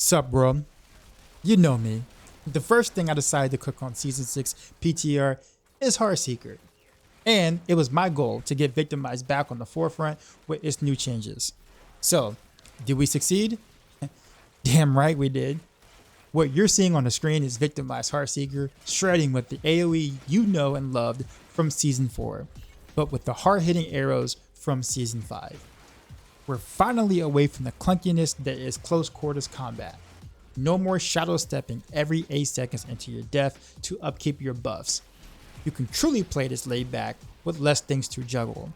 Sup, bro? You know me. The first thing I decided to cook on Season 6 PTR is Heartseeker. And it was my goal to get Victimize back on the forefront with its new changes. So, did we succeed? Damn right we did. What you're seeing on the screen is Victimize Heartseeker shredding with the AoE you know and loved from Season 4, but with the hard-hitting arrows from Season 5. We're finally away from the clunkiness that is close quarters combat. No more shadow stepping every 8 seconds into your death to upkeep your buffs. You can truly play this laid back with less things to juggle.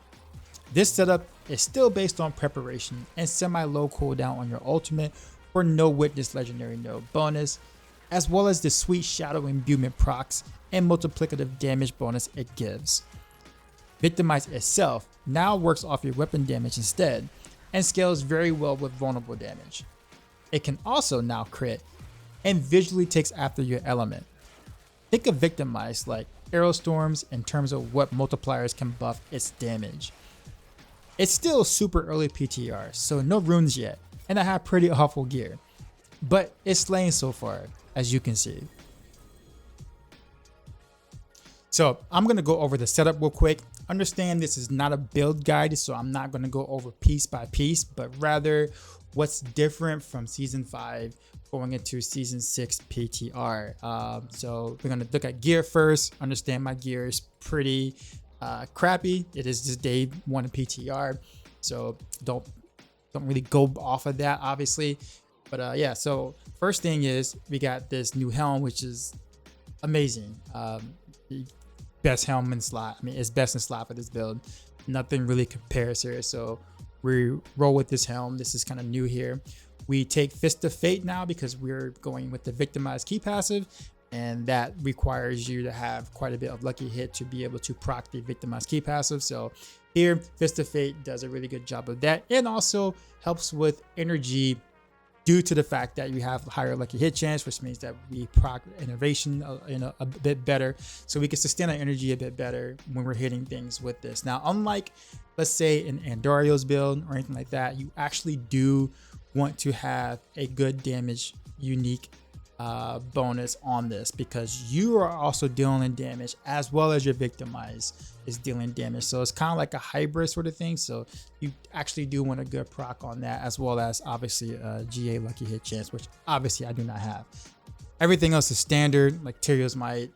This setup is still based on preparation and semi-low cooldown on your ultimate for no witness legendary node bonus, as well as the sweet shadow imbuement procs and multiplicative damage bonus it gives. Victimize itself now works off your weapon damage instead and scales very well with vulnerable damage. It can also now crit and visually takes after your element. Think of Victimize like arrow storms in terms of what multipliers can buff its damage. It's still super early PTR, so no runes yet, and I have pretty awful gear, but it's slaying so far, as you can see. So I'm gonna go over the setup real quick. Understand this is not a build guide, so I'm not gonna go over piece by piece, but rather what's different from Season 5 going into Season 6 PTR. So we're gonna look at gear first. Understand my gear is pretty crappy. It is just day 1 of PTR, so don't really go off of that, obviously. But yeah, so first thing is we got this new helm, which is amazing. The best helm in slot. I mean, it's best in slot for this build. Nothing really compares here. So we roll with this helm. This is kind of new here. We take Fist of Fate now because we're going with the Victimize key passive, and that requires you to have quite a bit of lucky hit to be able to proc the Victimize key passive. So here, Fist of Fate does a really good job of that, and also helps with energy due to the fact that you have higher lucky hit chance, which means that we proc innovation a bit better, so we can sustain our energy a bit better when we're hitting things with this. Now, unlike, let's say, an Andario's build or anything like that, you actually do want to have a good damage unique bonus on this, because you are also dealing damage as well as your Victimize is dealing damage. So it's kind of like a hybrid sort of thing. So you actually do want a good proc on that, as well as obviously a GA lucky hit chance, which obviously I do not have. Everything else is standard, like Tyrio's Might,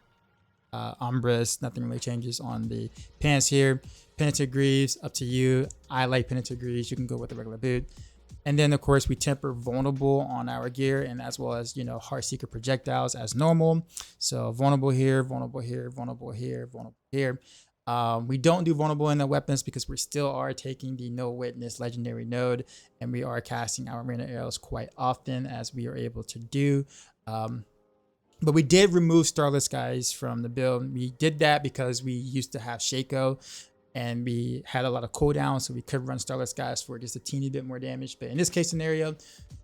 Umbris. Nothing really changes on the pants here. Penitent Greaves, up to you. I like Penitent Greaves. You can go with the regular boot. And then, of course, we temper vulnerable on our gear, and as well as, Heartseeker projectiles as normal. So vulnerable here, vulnerable here, vulnerable here, vulnerable here. We don't do vulnerable in the weapons because we still are taking the no witness legendary node, and we are casting our arena arrows quite often, as we are able to do. But we did remove Starless Skies from the build. We did that because we used to have Shaco, and we had a lot of cooldown, so we could run Starless Skies for just a teeny bit more damage. But in this case scenario,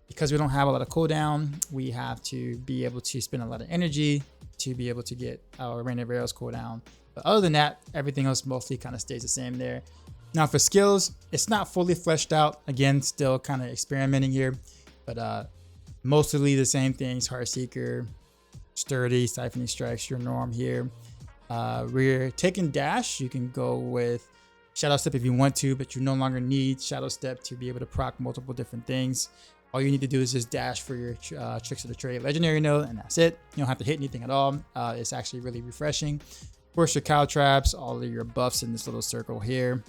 because we don't have a lot of cooldown, we have to be able to spend a lot of energy to be able to get our Rain of Arrows cooldown. But other than that, everything else mostly kind of stays the same there. Now for skills, it's not fully fleshed out. Again, still kind of experimenting here, but mostly the same things. Heartseeker, Sturdy, Siphoning Strikes, your norm here. We're taking dash. You can go with Shadow Step if you want to, but you no longer need Shadow Step to be able to proc multiple different things. All you need to do is just dash for your Tricks of the Trade legendary node, and that's it. You don't have to hit anything at all. It's actually really refreshing. Of course, your cow traps, all of your buffs in this little circle here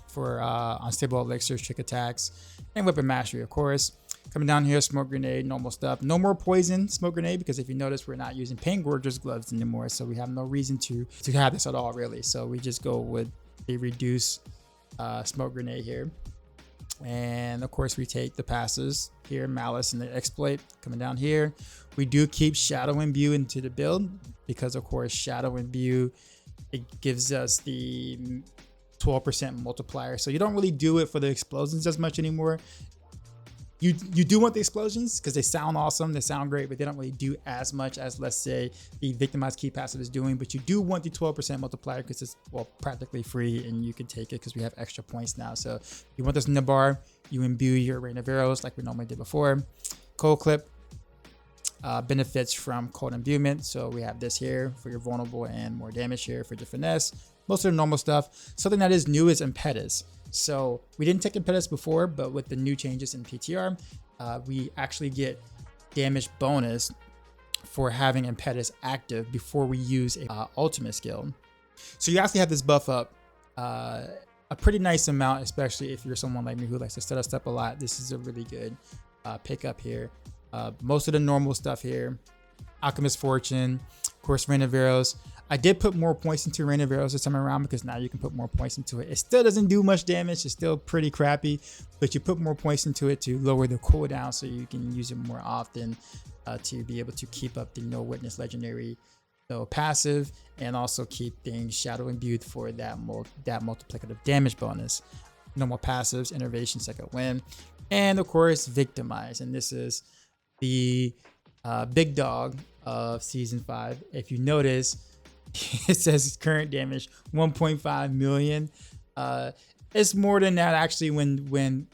for unstable elixirs, trick attacks, and weapon mastery, of course. Coming down here, smoke grenade, normal stuff. No more poison smoke grenade, because if you notice, we're not using Pain Gorger's gloves anymore, so we have no reason to have this at all, really. So we just go with the reduced smoke grenade here. And of course, we take the passes here, Malice and the Exploit. Coming down here, we do keep Shadow Imbue into the build, because of course, Shadow Imbue, it gives us the 12% multiplier. So you don't really do it for the explosions as much anymore. You do want the explosions because they sound awesome, they sound great, but they don't really do as much as, let's say, the Victimize key passive is doing. But you do want the 12% multiplier because it's, well, practically free, and you can take it because we have extra points now. So you want this in the bar, you imbue your Rain of Arrows like we normally did before. Cold Clip benefits from cold imbuement. So we have this here for your vulnerable and more damage here for your finesse. Most of the normal stuff. Something that is new is impetus. So we didn't take impetus before, but with the new changes in PTR, we actually get damage bonus for having impetus active before we use a ultimate skill. So you actually have this buff up a pretty nice amount, especially if you're someone like me who likes to set us up a lot. This is a really good pickup here. Most of the normal stuff here, Alchemist Fortune, of course, Rain of Arrows. I did put more points into Rain of Arrows this time around because now you can put more points into it. It still doesn't do much damage. It's still pretty crappy, but you put more points into it to lower the cooldown so you can use it more often to be able to keep up the No Witness Legendary passive and also keep things shadow imbued for that multiplicative damage bonus. No more passives, Innervation, Second Wind, and of course Victimize. And this is the big dog of season 5. If you notice, it says current damage 1.5 million. It's more than that actually when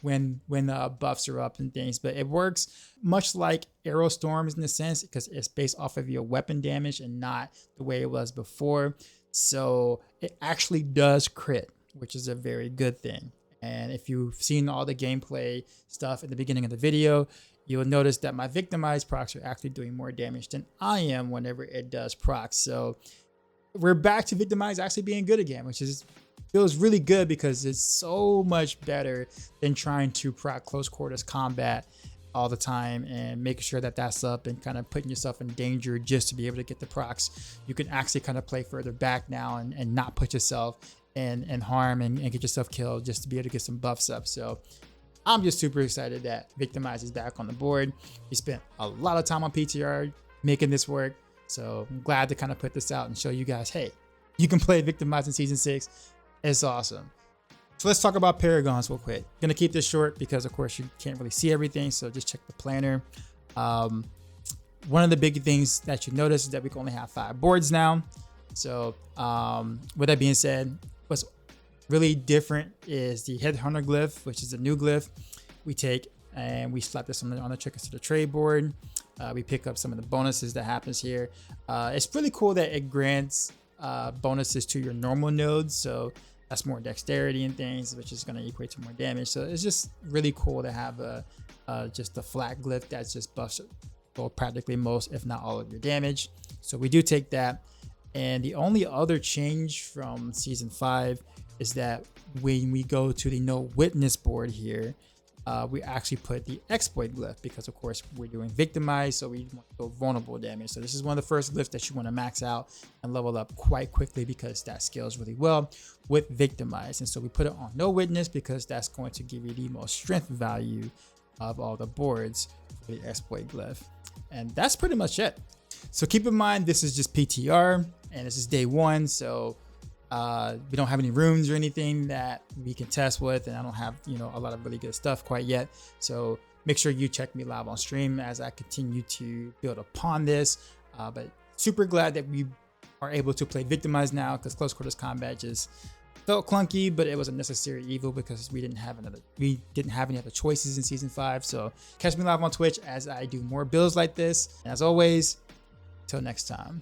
buffs are up and things, but it works much like Arrow Storms in a sense because it's based off of your weapon damage and not the way it was before. So it actually does crit, which is a very good thing. And if you've seen all the gameplay stuff at the beginning of the video, you'll notice that my Victimize procs are actually doing more damage than I am whenever it does procs. So we're back to Victimize actually being good again, which feels really good because it's so much better than trying to proc close quarters combat all the time and making sure that that's up and kind of putting yourself in danger just to be able to get the procs. You can actually kind of play further back now and not put yourself in harm and get yourself killed just to be able to get some buffs up. So I'm just super excited that Victimize is back on the board. We spent a lot of time on PTR making this work. So I'm glad to kind of put this out and show you guys, hey, you can play Victimize in season 6. It's awesome. So let's talk about Paragons real quick. Gonna keep this short because of course you can't really see everything. So just check the planner. One of the big things that you notice is that we can only have 5 boards now. So with that being said, what's really different is the Headhunter glyph, which is a new glyph we take and we slap this on the triggers to the trade board. We pick up some of the bonuses that happens here. It's really cool that it grants bonuses to your normal nodes. So that's more dexterity and things, which is going to equate to more damage. So it's just really cool to have just a flat glyph that's just buffs practically most, if not all of your damage. So we do take that. And the only other change from season 5 is that when we go to the No Witness board here, we actually put the exploit glyph because of course we're doing Victimize, so we want to go vulnerable damage. So this is one of the first glyphs that you want to max out and level up quite quickly because that scales really well with Victimize. And so we put it on No Witness because that's going to give you the most strength value of all the boards for the exploit glyph. And that's pretty much it. So keep in mind, this is just PTR and this is day 1. So we don't have any runes or anything that we can test with, and I don't have a lot of really good stuff quite yet. So make sure you check me live on stream as I continue to build upon this. But super glad that we are able to play Victimize now because close quarters combat just felt clunky, but it was a necessary evil because we didn't have any other choices in season 5. So catch me live on Twitch as I do more builds like this. And as always, till next time.